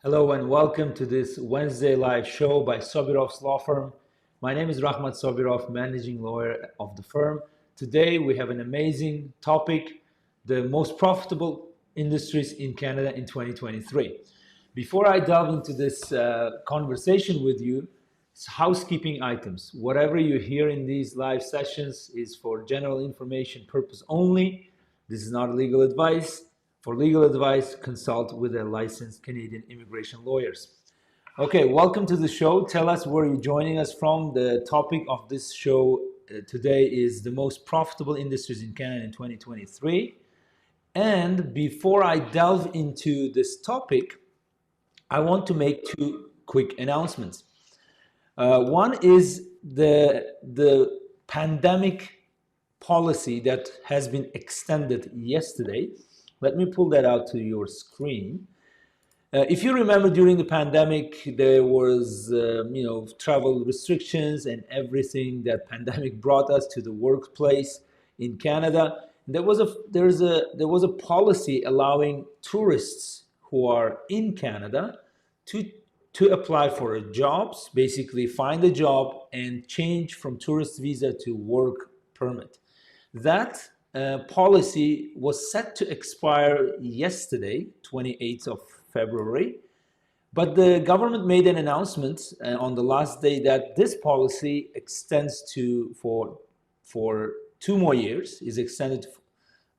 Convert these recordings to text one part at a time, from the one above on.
Hello and welcome to this Wednesday live show by Sobirovs Law Firm. My name is Rakhmad Sobirov, managing lawyer of the firm. Today we have an amazing topic, the most profitable industries in Canada in 2023. Before I delve into this conversation with you, it's housekeeping items. Whatever you hear in these live sessions is for general information purpose only. This is not legal advice. For legal advice, consult with a licensed Canadian immigration lawyers. Okay, welcome to the show. Tell us where you're joining us from. The topic of this show today is the most profitable industries in Canada in 2023. And before I delve into this topic, I want to make two quick announcements. One is the pandemic policy that has been extended yesterday. Let me pull that out to your screen. If you remember, during the pandemic, there was travel restrictions and everything that pandemic brought us to the workplace in Canada. There was a policy allowing tourists who are in Canada to apply for jobs, basically find a job and change from tourist visa to work permit. That policy was set to expire yesterday, 28th of February, but the government made an announcement on the last day that this policy extends for 2 more years, is extended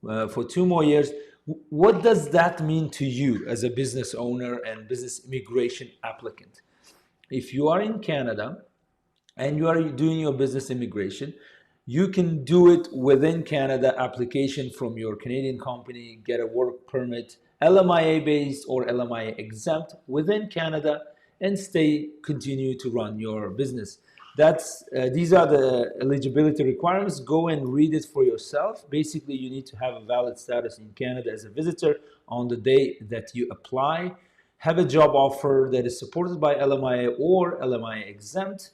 for 2 more years. What does that mean to you as a business owner and business immigration applicant? If you are in Canada and you are doing your business immigration, you can do it within Canada, application from your Canadian company, get a work permit, LMIA based or LMIA exempt within Canada, and continue to run your business. These are the eligibility requirements. Go and read it for yourself. Basically, you need to have a valid status in Canada as a visitor on the day that you apply, have a job offer that is supported by LMIA or LMIA exempt.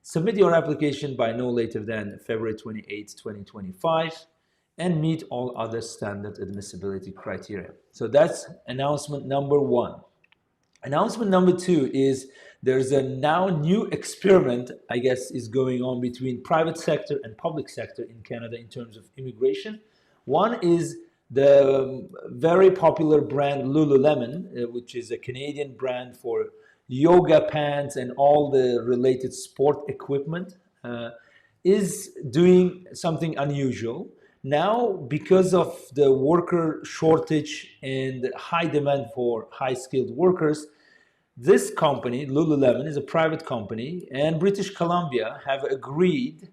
Submit your application by no later than February 28, 2025, and meet all other standard admissibility criteria. So that's announcement number one. Announcement number two is there's a now new experiment, I guess, is going on between private sector and public sector in Canada in terms of immigration. One is the very popular brand Lululemon, which is a Canadian brand for yoga pants and all the related sport equipment, is doing something unusual. Now, because of the worker shortage and high demand for high-skilled workers, this company, Lululemon, is a private company, and British Columbia have agreed,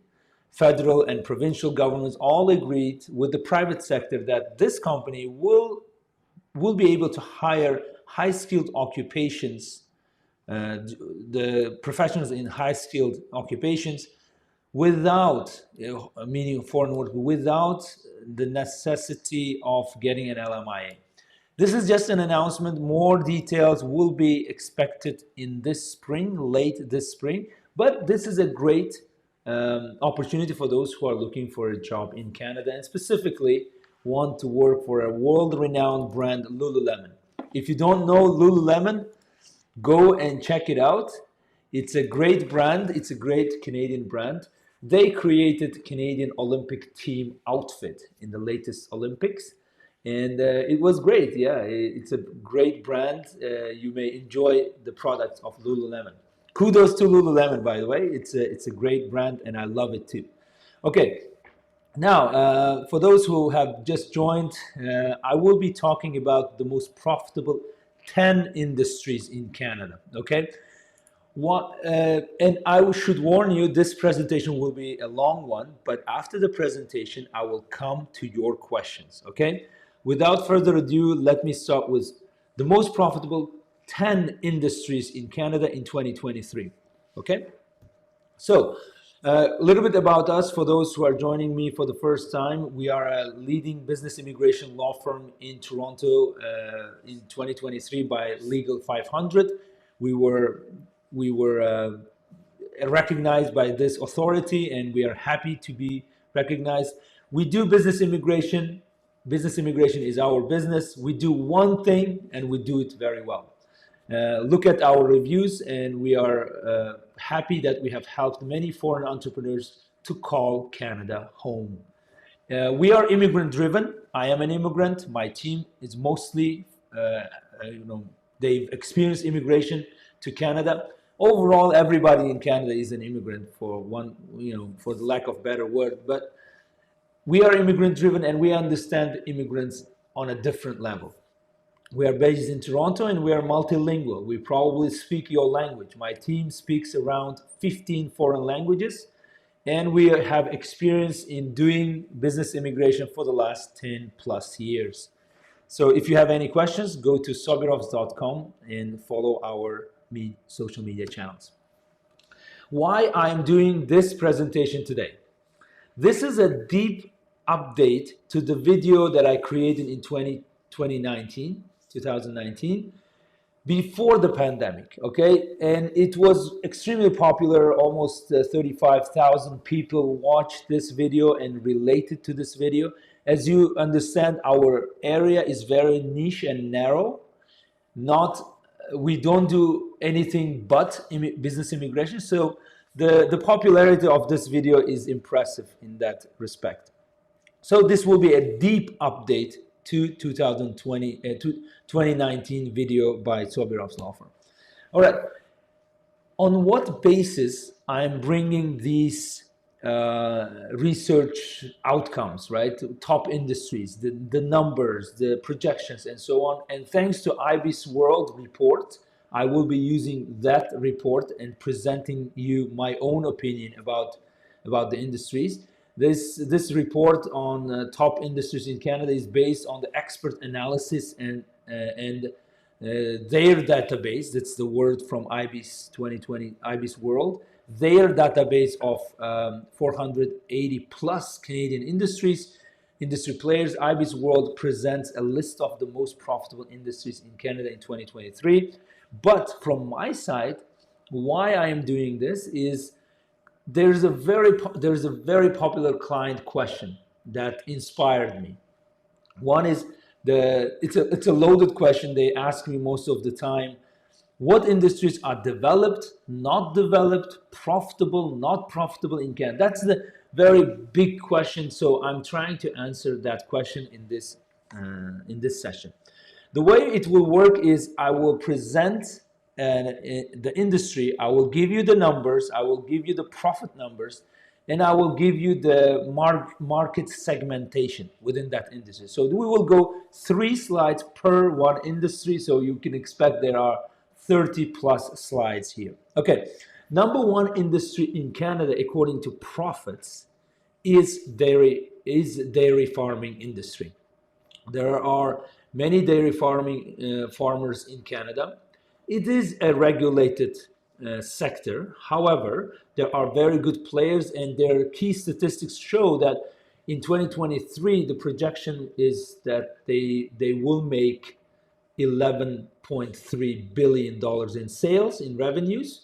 federal and provincial governments all agreed with the private sector that this company will be able to hire high-skilled occupations, the professionals in high-skilled occupations, without, meaning foreign worker, without the necessity of getting an LMIA. This is just an announcement. More details will be expected in this spring, late this spring. But this is a great opportunity for those who are looking for a job in Canada and specifically want to work for a world-renowned brand, Lululemon. If you don't know Lululemon, go and check it out. It's a great brand. It's a great Canadian brand. They created Canadian Olympic team outfit in the latest Olympics. And it was great. Yeah, it's a great brand. You may enjoy the products of Lululemon. Kudos to Lululemon, by the way. It's a great brand and I love it too. Okay. Now, for those who have just joined, I will be talking about the most profitable 10 industries in Canada, okay? And I should warn you, this presentation will be a long one, but after the presentation, I will come to your questions, okay? Without further ado, let me start with the most profitable 10 industries in Canada in 2023, okay? So, a little bit about us for those who are joining me for the first time. We are a leading business immigration law firm in Toronto in 2023 by Legal 500. We were recognized by this authority and we are happy to be recognized. We do business immigration. Business immigration is our business. We do one thing and we do it very well. Look at our reviews, and we are happy that we have helped many foreign entrepreneurs to call Canada home. We are immigrant driven. I am an immigrant. My team is mostly, they've experienced immigration to Canada. Overall, everybody in Canada is an immigrant, for for the lack of better word. But we are immigrant driven, and we understand immigrants on a different level. We are based in Toronto, and we are multilingual. We probably speak your language. My team speaks around 15 foreign languages, and we have experience in doing business immigration for the last 10 plus years. So if you have any questions, go to sobirovs.com and follow our social media channels. Why I'm doing this presentation today? This is a deep update to the video that I created in 2019, before the pandemic, okay? And it was extremely popular. Almost 35,000 people watched this video and related to this video. As you understand, our area is very niche and narrow. We don't do anything but business immigration. So the popularity of this video is impressive in that respect. So this will be a deep update to 2019 video by Sobirovs law firm. All right. On what basis I'm bringing these research outcomes, right? Top industries, the numbers, the projections, and so on. And thanks to IBIS World report, I will be using that report and presenting you my own opinion about the industries. This report on top industries in Canada is based on the expert analysis and their database. That's the word from IBIS 2020, IBIS World. Their database of 480 plus Canadian industry players. IBIS World presents a list of the most profitable industries in Canada in 2023. But from my side, why I am doing this is there's a very popular client question that inspired me. One is it's a loaded question. They ask me most of the time, what industries are developed, not developed, profitable, not profitable in Canada? That's the very big question. So I'm trying to answer that question in this session. The way it will work is I will present the industry. I will give you the numbers. I will give you the profit numbers, and I will give you the market segmentation within that industry. So we will go 3 slides per one industry. So you can expect there are 30 plus slides here. Okay, number 1 industry in Canada according to profits is dairy farming industry. There are many dairy farmers in Canada. It is a regulated sector. However, there are very good players, and their key statistics show that in 2023, the projection is that they will make $11.3 billion in sales, in revenues,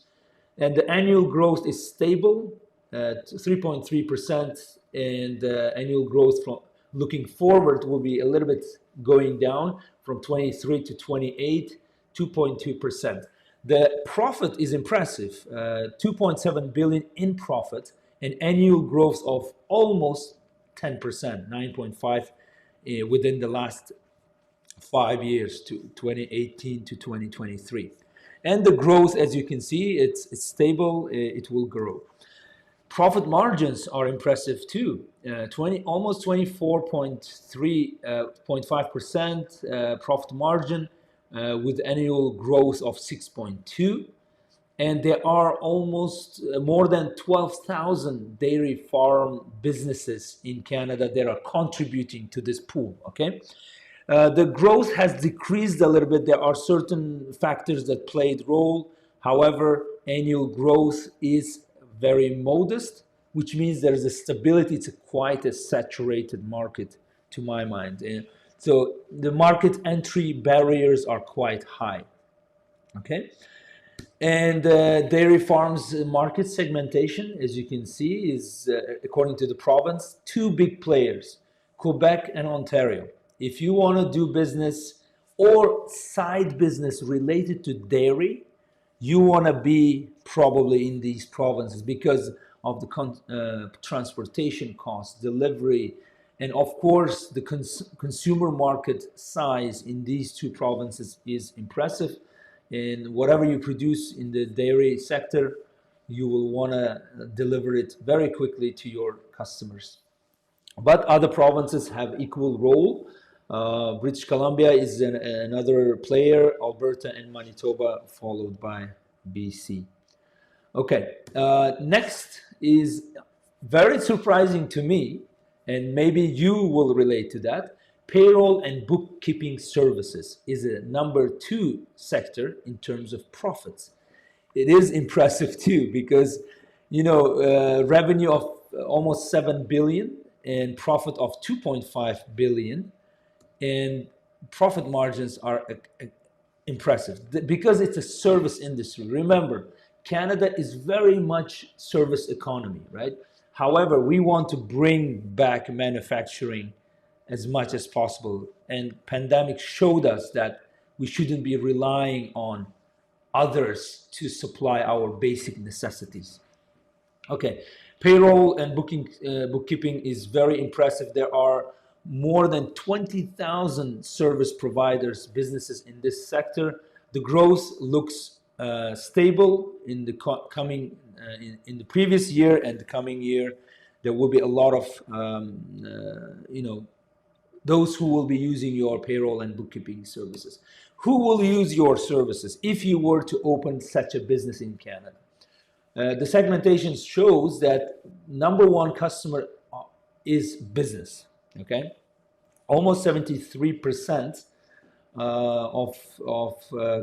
and the annual growth is stable at 3.3%, and annual growth from looking forward will be a little bit going down from 23 to 28, 2.2%. The profit is impressive, 2.7 billion in profit, and annual growth of almost 10%, 9.5 within the last 5 years, to 2018 to 2023. And the growth, as you can see, it's stable, it will grow. Profit margins are impressive too, almost 24.5% profit margin with annual growth of 6.2%. And there are almost more than 12,000 dairy farm businesses in Canada that are contributing to this pool, okay? The growth has decreased a little bit. There are certain factors that played role. However, annual growth is very modest, which means there is a stability. It's quite a saturated market to my mind. So the market entry barriers are quite high, okay? And dairy farms market segmentation, as you can see, is according to the province, 2 big players, Quebec and Ontario. If you want to do business or side business related to dairy, you want to be probably in these provinces because of the transportation costs, delivery, and of course the consumer market size in these two provinces is impressive. And whatever you produce in the dairy sector, you will want to deliver it very quickly to your customers. But other provinces have equal role. British Columbia is another player, Alberta and Manitoba, followed by BC. Okay, next is very surprising to me, and maybe you will relate to that. Payroll and bookkeeping services is a number 2 sector in terms of profits. It is impressive too because, revenue of almost 7 billion and profit of 2.5 billion, and profit margins are impressive because it's a service industry. Remember, Canada is very much service economy, right? However, we want to bring back manufacturing as much as possible, and pandemic showed us that we shouldn't be relying on others to supply our basic necessities. Okay, payroll and bookkeeping is very impressive. There are more than 20,000 service providers, businesses in this sector. The growth looks stable in the coming in the previous year and the coming year. There will be a lot of those who will be using your payroll and bookkeeping services. Who will use your services if you were to open such a business in Canada? The segmentation shows that number 1 customer is business. Okay, almost 73% of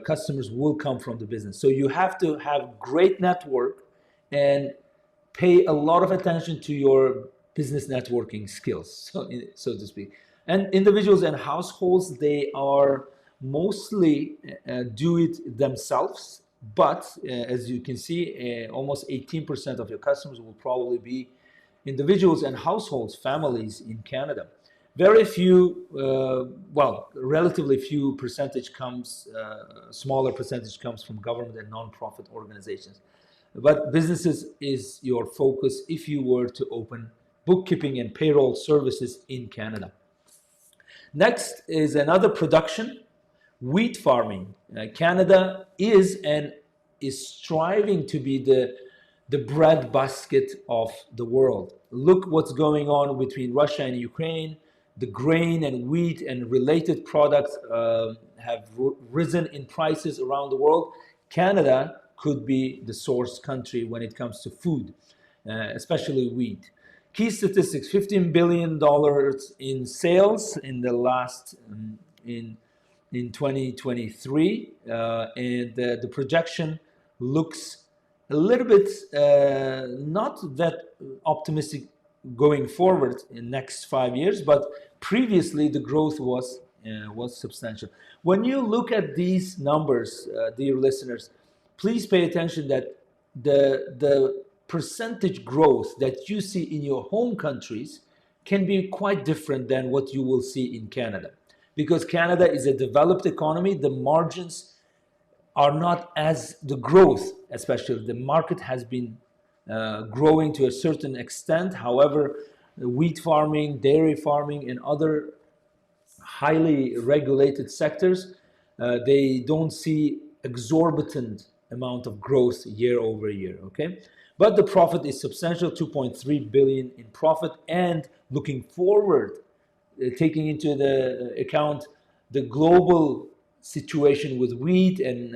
customers will come from the business. So you have to have great network and pay a lot of attention to your business networking skills, so to speak. And individuals and households, they are mostly do it themselves. But as you can see, almost 18% of your customers will probably be individuals and households, families in Canada. Very few, relatively few percentage comes, smaller percentage comes from government and non-profit organizations. But businesses is your focus if you were to open bookkeeping and payroll services in Canada. Next is another production, wheat farming. Canada is striving to be the bread basket of the world. Look what's going on between Russia and Ukraine. The grain and wheat and related products have risen in prices around the world. Canada could be the source country when it comes to food, especially wheat. Key statistics: $15 billion in sales in the last in 2023, and the projection looks a little bit not that optimistic going forward in next 5 years, but previously the growth was substantial. When you look at these numbers, dear listeners, please pay attention that the percentage growth that you see in your home countries can be quite different than what you will see in Canada. Because Canada is a developed economy, the margins are not as the growth, especially the market has been growing to a certain extent. However, wheat farming, dairy farming, and other highly regulated sectors, they don't see exorbitant amount of growth year over year. Okay, but the profit is substantial, 2.3 billion in profit, and looking forward, taking into the account the global situation with wheat and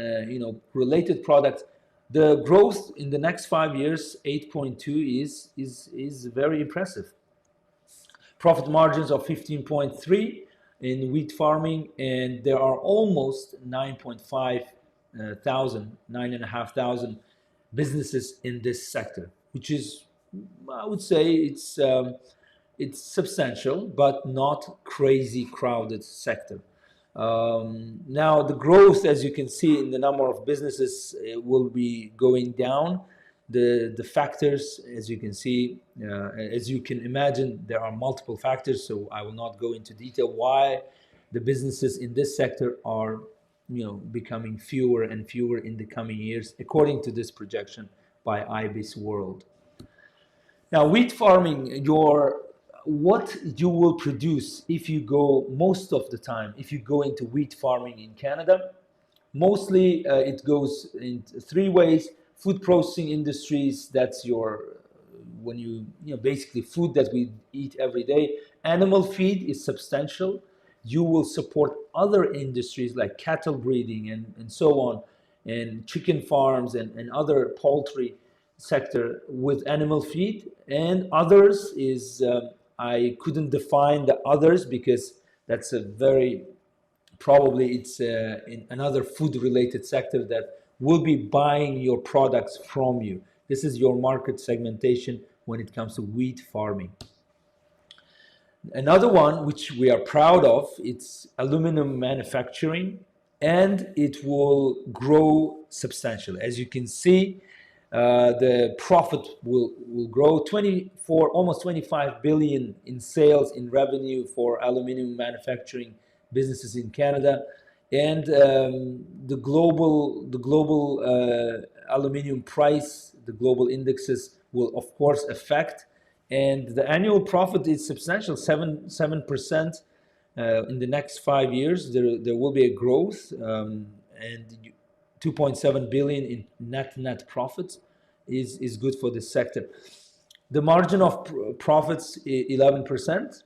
related products, the growth in the next 5 years, 8.2, is very impressive. Profit margins of 15.3 in wheat farming, and there are almost 9,500 businesses in this sector, which is, I would say, it's substantial, but not crazy crowded sector. Now, the growth, as you can see in the number of businesses, will be going down. The factors, as you can see, as you can imagine, there are multiple factors, so I will not go into detail why the businesses in this sector are becoming fewer and fewer in the coming years, according to this projection by IBIS World. Now, wheat farming, what you will produce if you go, most of the time, if you go into wheat farming in Canada, mostly it goes in three ways. Food processing industries, that's basically food that we eat every day. Animal feed is substantial. You will support other industries like cattle breeding and so on, and chicken farms and other poultry sector with animal feed. And others is, I couldn't define the others because that's a very, probably it's in another food related sector that will be buying your products from you. This is your market segmentation when it comes to wheat farming. Another one which we are proud of, it's aluminum manufacturing, and it will grow substantially. As you can see, the profit will grow 24, almost 25 billion in sales, in revenue for aluminum manufacturing businesses in Canada. And the global aluminum price, the global indexes will of course affect, and the annual profit is substantial, 7% in the next 5 years. There will be a growth, and 2.7 billion in net profits is good for this sector. The margin of profits 11%,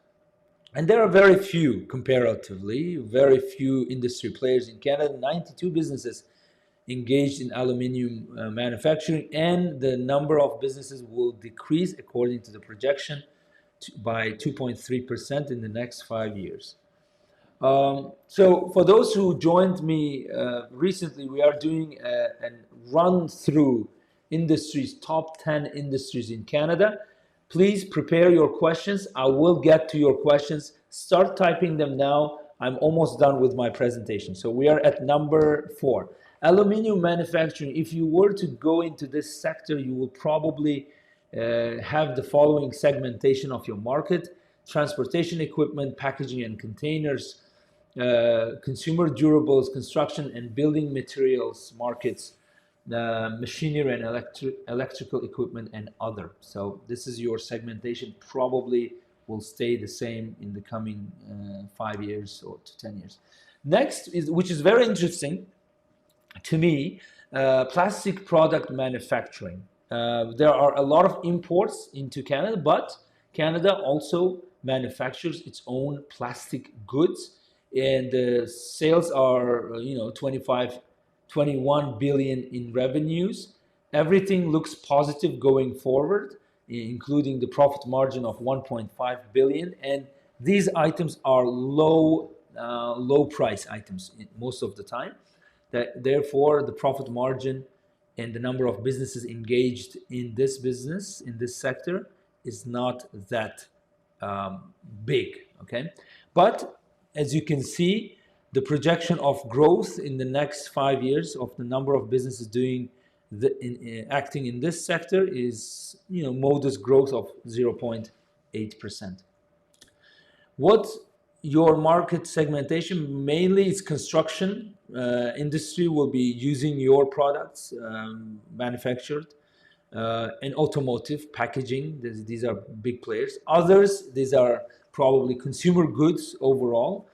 and there are very few, comparatively, very few industry players in Canada. 92 businesses engaged in aluminium manufacturing, and the number of businesses will decrease according to the projection by 2.3% in the next 5 years. So for those who joined me recently, we are doing a run through industries, top 10 industries in Canada. Please prepare your questions. I will get to your questions. Start typing them now. I'm almost done with my presentation. So we are at number 4. Aluminium manufacturing. If you were to go into this sector, you will probably have the following segmentation of your market: transportation equipment, packaging and containers, consumer durables, construction and building materials markets, machinery and electrical equipment, and other. So this is your segmentation. Probably will stay the same in the coming 5 years or to 10 years. Next is, which is very interesting to me, plastic product manufacturing. There are a lot of imports into Canada, but Canada also manufactures its own plastic goods, and the sales are 21 billion in revenues. Everything looks positive going forward, including the profit margin of 1.5 billion, and these items are low price items most of the time. Therefore, the profit margin and the number of businesses engaged in this business, in this sector, is not that big, okay? But as you can see, the projection of growth in the next 5 years of the number of businesses acting in this sector is, modest growth of 0.8%. What your market segmentation mainly is: construction industry will be using your products manufactured, and automotive, packaging. These are big players. Others, these are probably consumer goods overall,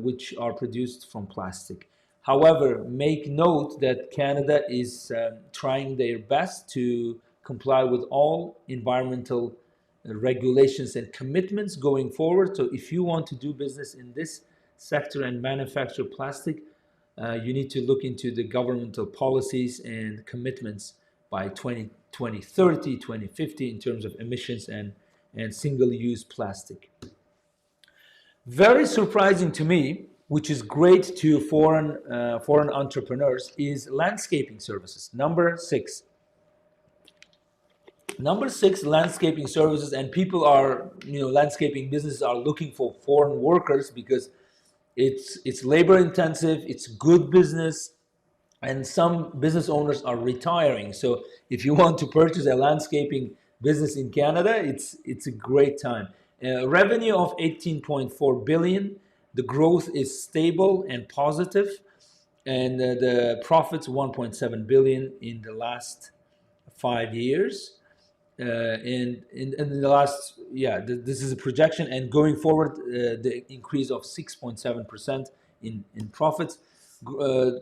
which are produced from plastic. However, make note that Canada is trying their best to comply with all environmental regulations and commitments going forward. So if you want to do business in this sector and manufacture plastic, you need to look into the governmental policies and commitments by 2030, 2050 in terms of emissions and single-use plastic. Very surprising to me, which is great to foreign entrepreneurs, is landscaping services. Number 6. Number 6, landscaping services, and people are, landscaping businesses are looking for foreign workers because it's labor intensive, it's good business, and some business owners are retiring. So if you want to purchase a landscaping business in Canada, it's a great time. Revenue of 18.4 billion, The growth is stable and positive, and the profits 1.7 billion in the last 5 years. In the last, this is a projection, and going forward, the increase of 6.7% in profits.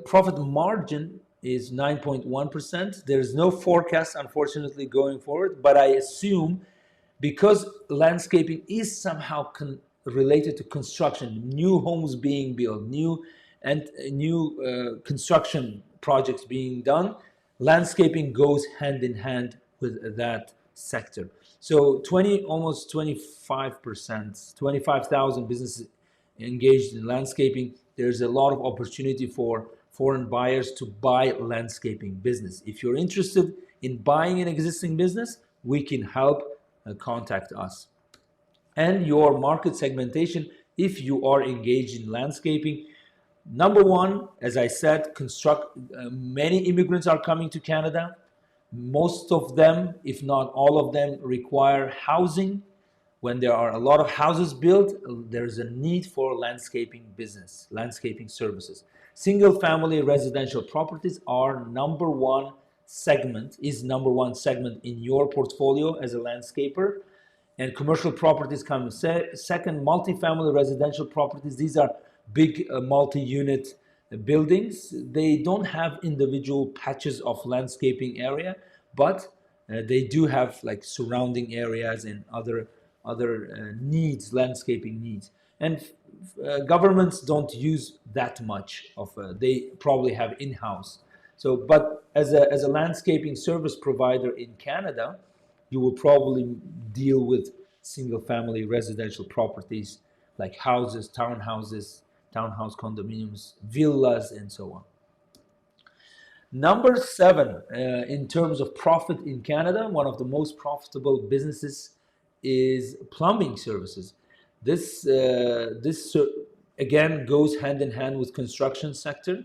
Profit margin is 9.1%. There is no forecast, unfortunately, going forward, but I assume because landscaping is somehow related to construction, new homes being built, new construction projects being done, landscaping goes hand in hand with that sector. So almost 25%, 25,000 businesses engaged in landscaping. There's a lot of opportunity for foreign buyers to buy landscaping business. If you're interested in buying an existing business, we can help. Contact us. And your market segmentation, if you are engaged in landscaping. Number one, as I said, many immigrants are coming to Canada. Most of them, if not all of them, require housing. When there are a lot of houses built, there's a need for landscaping business, landscaping services. Single family residential properties are number one segment in your portfolio as a landscaper. And commercial properties come second. Multifamily residential properties, these are big multi-unit buildings. They don't have individual patches of landscaping area, but they do have like surrounding areas and other needs, landscaping needs. And governments don't use that much of they probably have in-house. So, but as a landscaping service provider in Canada, you will probably deal with single-family residential properties like houses, townhouses, townhouse condominiums, villas, and so on. Number 7, in terms of profit in Canada, one of the most profitable businesses is plumbing services. This again goes hand in hand with construction sector,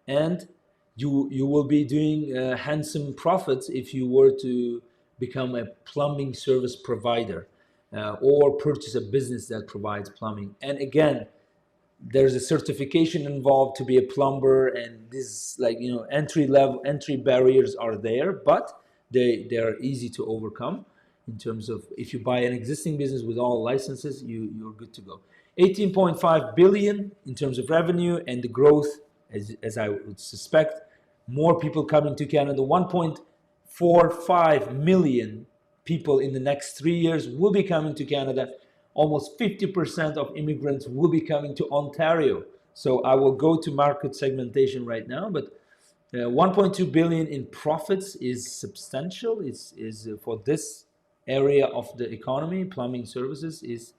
and you will be doing handsome profits if you were to become a plumbing service provider or purchase a business that provides plumbing. And again, there's a certification involved to be a plumber, and this entry barriers are there, but they are easy to overcome. In terms of if you buy an existing business with all licenses, you're good to go. 18.5 billion in terms of revenue, and the growth, as I would suspect, more people coming to Canada. 1.45 million people in the next 3 years will be coming to Canada. Almost 50% of immigrants will be coming to Ontario. So I will go to market segmentation right now, but 1.2 billion in profits is substantial. Is for this area of the economy. Plumbing services is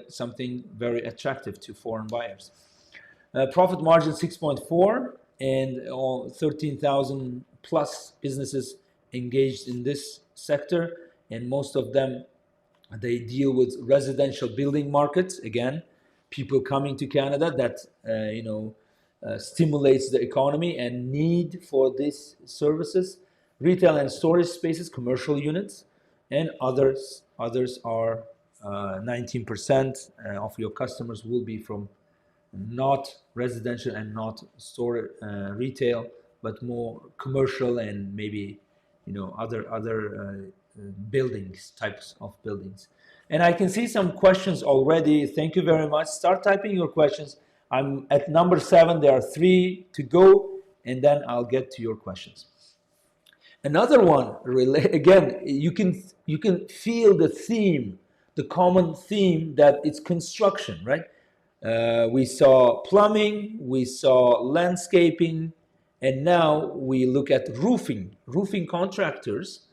something very attractive to foreign buyers. Profit margin 6.4, and 13,000 plus businesses engaged in this sector, and most of them, they deal with residential building markets. Again, people coming to Canada that stimulates the economy and need for these services. Retail and storage spaces, commercial units, and others are 19% of your customers will be from not residential and not store retail, but more commercial and maybe other buildings, types of buildings. And I can see some questions already. Thank you very much. Start typing your questions. I'm at number 7. There are 3 to go, and then I'll get to your questions. Another one, again, you can feel the theme, the common theme, that it's construction, right? We saw plumbing, we saw landscaping, and now we look at roofing. Roofing contractors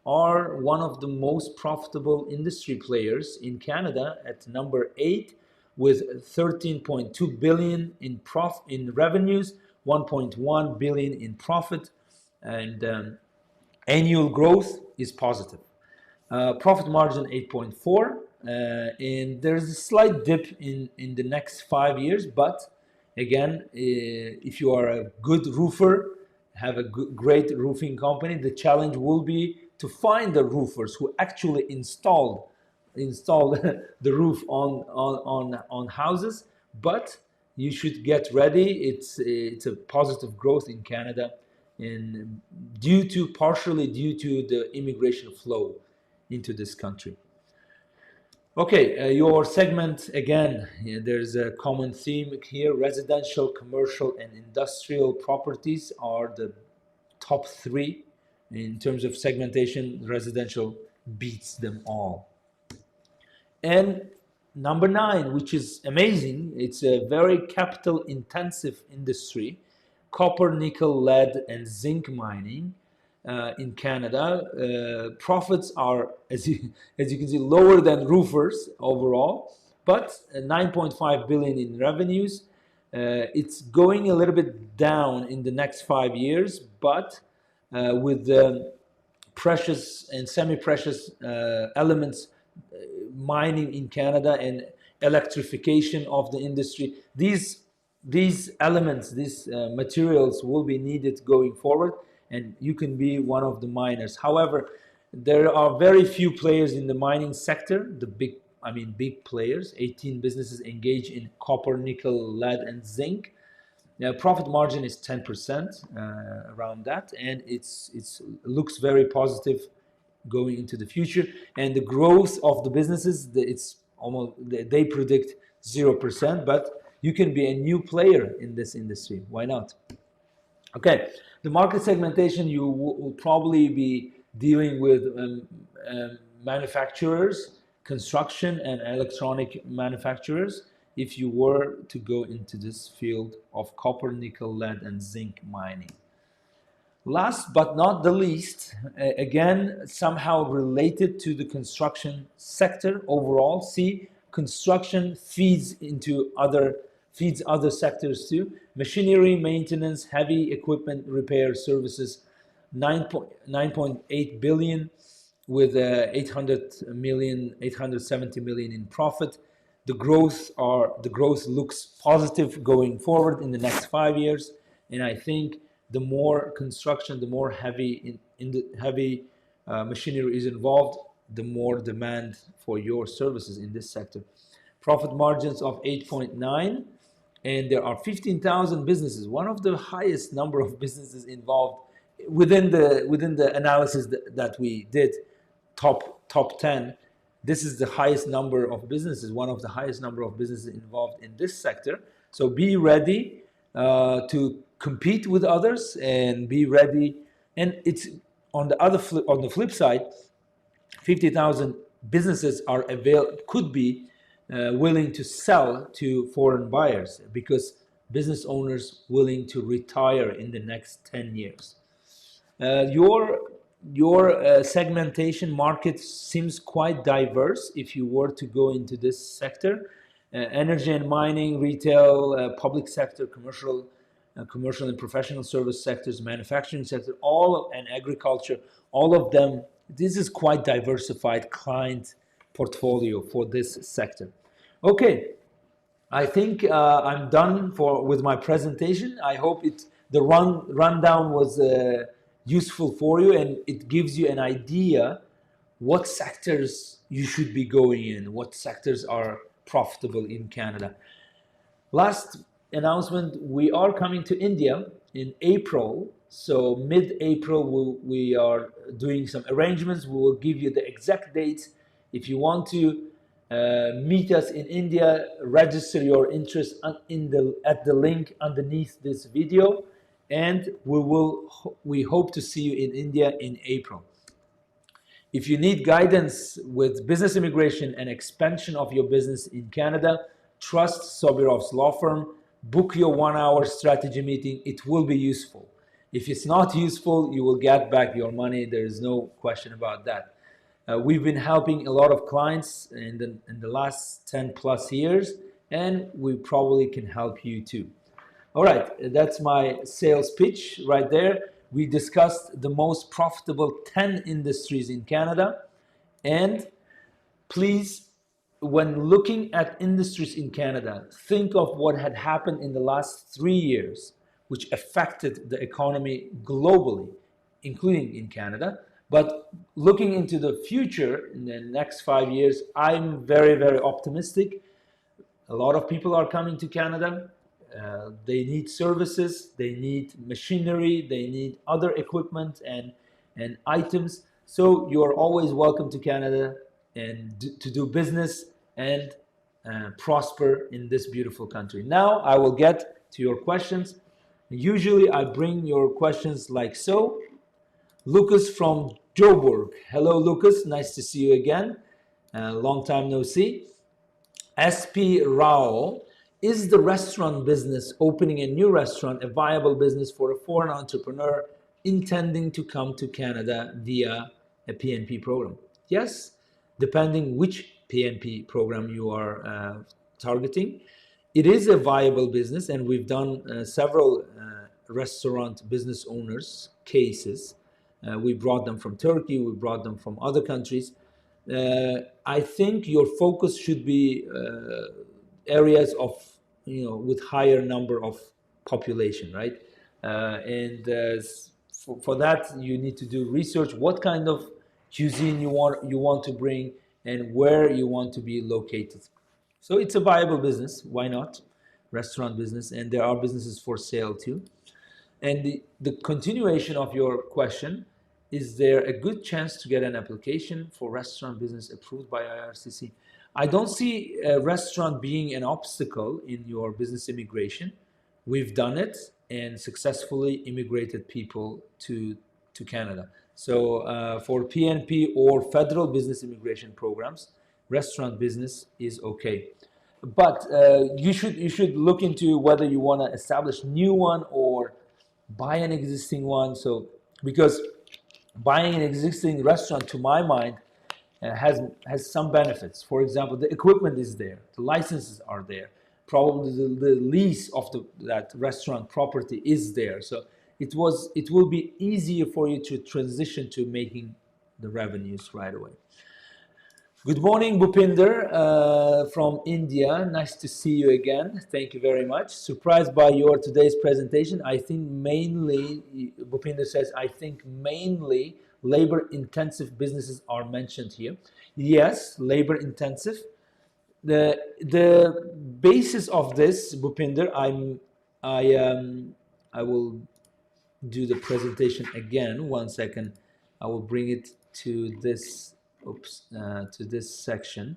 are one of the most profitable industry players in Canada at number 8, with 13.2 billion in revenues, 1.1 billion in profit, and annual growth is positive. Profit margin 8.4, and there's a slight dip in the next 5 years, but again, if you are a good roofer, have a great roofing company, the challenge will be to find the roofers who actually installed install the roof on houses, but you should get ready. It's a positive growth in Canada, and partially due to the immigration flow into this country. Okay, your segment again, there's a common theme here. Residential, commercial, and industrial properties are the top three. In terms of segmentation, residential beats them all. And number 9, which is amazing, it's a very capital intensive industry, copper, nickel, lead, and zinc mining. In Canada, profits are, as you can see, lower than roofers overall, but 9.5 billion in revenues. It's going a little bit down in the next 5 years, but with the precious and semi-precious elements mining in Canada and electrification of the industry, these elements, these materials will be needed going forward, and you can be one of the miners. However, there are very few players in the mining sector, the big players. 18 businesses engage in copper, nickel, lead, and zinc. Now, profit margin is 10%, around that, and it looks very positive going into the future. And the growth of the businesses, it's almost, they predict 0%, but you can be a new player in this industry. Why not? Okay, the market segmentation, you will probably be dealing with manufacturers, construction, and electronic manufacturers if you were to go into this field of copper, nickel, lead, and zinc mining. Last but not the least, again, somehow related to the construction sector overall. See, construction feeds other sectors too. Machinery, maintenance, heavy equipment repair services, 9.8 billion with 870 million in profit. The growth looks positive going forward in the next 5 years, and I think the more construction, the more heavy machinery is involved, the more demand for your services in this sector. Profit margins of 8.9, and there are 15,000 businesses, one of the highest number of businesses involved within the analysis that we did, top 10. This is the highest number of businesses, one of the highest number of businesses involved in this sector. So be ready to compete with others, and be ready. And it's on the flip side, 50,000 businesses could be willing to sell to foreign buyers, because business owners willing to retire in the next 10 years. Your segmentation market seems quite diverse if you were to go into this sector. Energy and mining, retail, public sector, commercial and professional service sectors, manufacturing sector, and agriculture, all of them. This is quite diversified client portfolio for this sector. Okay, I think I'm done with my presentation. I hope the rundown was useful for you, and it gives you an idea what sectors you should be going in, what sectors are profitable in Canada. Last announcement, we are coming to India in April. So mid-April, we are doing some arrangements. We will give you the exact dates. If you want to meet us in India, register your interest at the link underneath this video, and we hope to see you in India in April. If you need guidance with business immigration and expansion of your business in Canada, trust Sobirovs Law Firm. Book your 1-hour strategy meeting. It will be useful. If it's not useful, you will get back your money. There is no question about that. We've been helping a lot of clients in the last 10 plus years, and we probably can help you too. All right, that's my sales pitch right there. We discussed the most profitable 10 industries in Canada. And please, when looking at industries in Canada, think of what had happened in the last 3 years, which affected the economy globally, including in Canada. But looking into the future in the next 5 years, I'm very, very optimistic. A lot of people are coming to Canada. They need services, they need machinery, they need other equipment and items. So you are always welcome to Canada and to do business and prosper in this beautiful country. Now I will get to your questions. Usually I bring your questions like so. Lucas from Joburg. Hello, Lucas. Nice to see you again. Long time no see. SP Rao, is the restaurant business, opening a new restaurant, a viable business for a foreign entrepreneur intending to come to Canada via a PNP program? Yes, depending which PNP program you are targeting. It is a viable business, and we've done several restaurant business owners cases. We brought them from Turkey, we brought them from other countries. I think your focus should be areas of, with higher number of population, right? For that, you need to do research. What kind of cuisine you want to bring, and where you want to be located. So it's a viable business. Why not? Restaurant business, and there are businesses for sale too. And the continuation of your question, is there a good chance to get an application for restaurant business approved by IRCC? I don't see a restaurant being an obstacle in your business immigration. We've done it and successfully immigrated people to Canada. So for PNP or federal business immigration programs, restaurant business is okay. But you should look into whether you want to establish new one or buy an existing one. So because buying an existing restaurant, to my mind, has some benefits. For example, the equipment is there, the licenses are there, probably the lease of that restaurant property is there. So it will be easier for you to transition to making the revenues right away. Good morning, Bhupinder from India. Nice to see you again. Thank you very much. Surprised by your today's presentation. I think mainly, Bhupinder says, I think mainly labor-intensive businesses are mentioned here. Yes, labor-intensive. The basis of this, Bhupinder, I will do the presentation again. 1 second. I will bring it to this. To this section.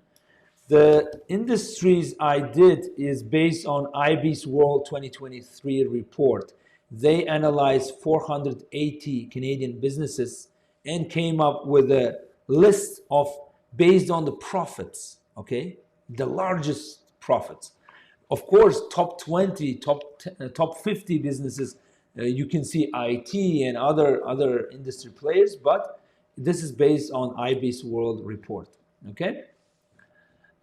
The industries I did is based on IB's World 2023 report. They analyzed 480 Canadian businesses and came up with a list of, based on the profits, okay? The largest profits. Of course, top 20, top 50 businesses, you can see IT and other industry players, but this is based on IB's World Report, okay?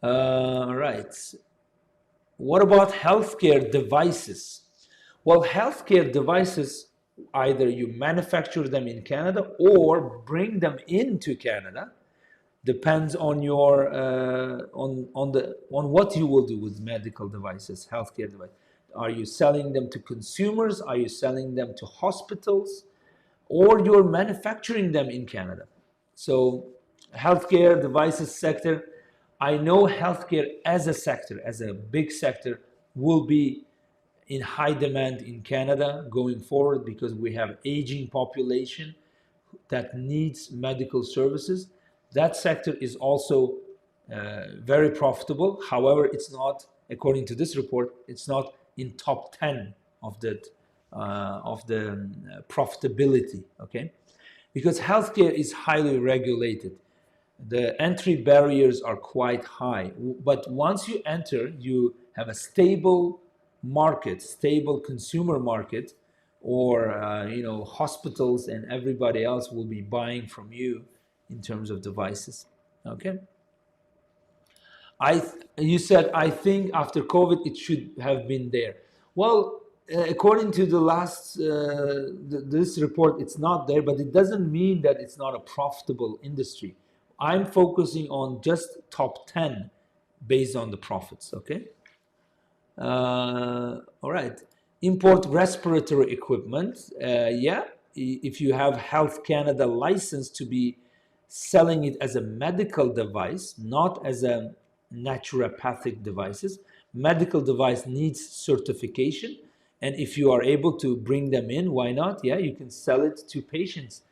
All right. What about healthcare devices? Well, healthcare devices, either you manufacture them in Canada or bring them into Canada. Depends on your on what you will do with medical devices, healthcare devices. Are you selling them to consumers? Are you selling them to hospitals? Or you're manufacturing them in Canada? So healthcare devices sector, I know healthcare as a sector, as a big sector, will be in high demand in Canada going forward because we have aging population that needs medical services. That sector is also very profitable. However, it's not, according to this report, it's not in top 10 of the profitability, okay? Because healthcare is highly regulated. The entry barriers are quite high. But once you enter, you have a stable market, stable consumer market, or hospitals and everybody else will be buying from you in terms of devices, okay? You said, I think after COVID, it should have been there. Well, according to the last, this report, it's not there, but it doesn't mean that it's not a profitable industry. I'm focusing on just top 10 based on the profits, okay? All right. Import respiratory equipment. Yeah, if you have Health Canada license to be selling it as a medical device, not as a naturopathic devices. Medical device needs certification, and if you are able to bring them in, why not? Yeah, you can sell it to patients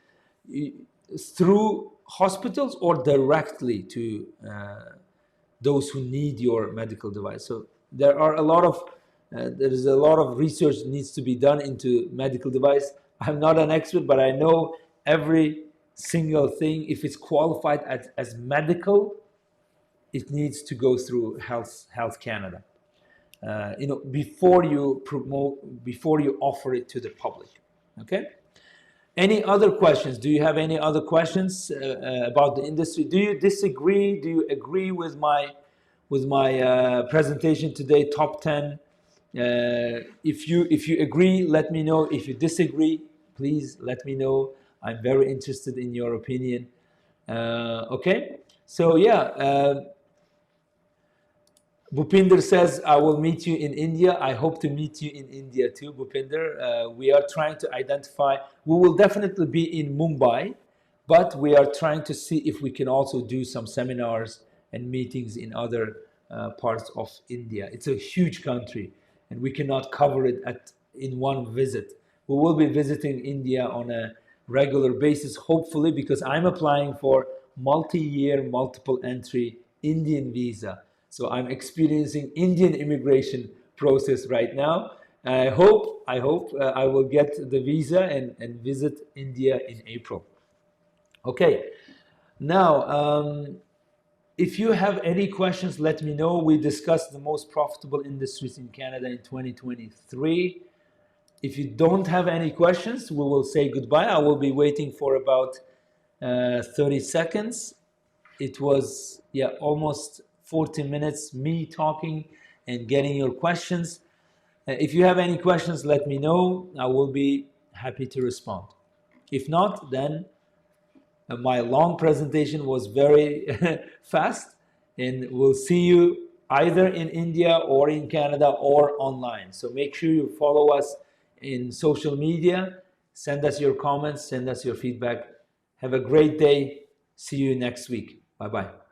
through hospitals or directly to those who need your medical device. So there are a lot of there is a lot of research needs to be done into medical device. I'm not an expert, but I know every single thing, if it's qualified as medical, it needs to go through Health Canada. Before you promote, before you offer it to the public. Okay. Any other questions? Do you have any other questions about the industry? Do you disagree? Do you agree with my presentation today, top 10? If you agree, let me know. If you disagree, please let me know. I'm very interested in your opinion. Okay, so yeah, Bhupinder says, I will meet you in India. I hope to meet you in India too, Bhupinder. We are trying to identify, we will definitely be in Mumbai, but we are trying to see if we can also do some seminars and meetings in other parts of India. It's a huge country and we cannot cover it in one visit. We will be visiting India on a regular basis, hopefully, because I'm applying for multi-year, multiple entry Indian visa. So I'm experiencing Indian immigration process right now. I hope I will get the visa and visit India in April. Okay, now if you have any questions, let me know. We discussed the most profitable industries in Canada in 2023. If you don't have any questions, we will say goodbye. I will be waiting for about 30 seconds. It was, yeah, almost 40 minutes me talking and getting your questions. If you have any questions, let me know. I will be happy to respond. If not, then my long presentation was very fast, and we'll see you either in India or in Canada or online. So make sure you follow us in social media. Send us your comments, send us your feedback. Have a great day. See you next week. Bye-bye.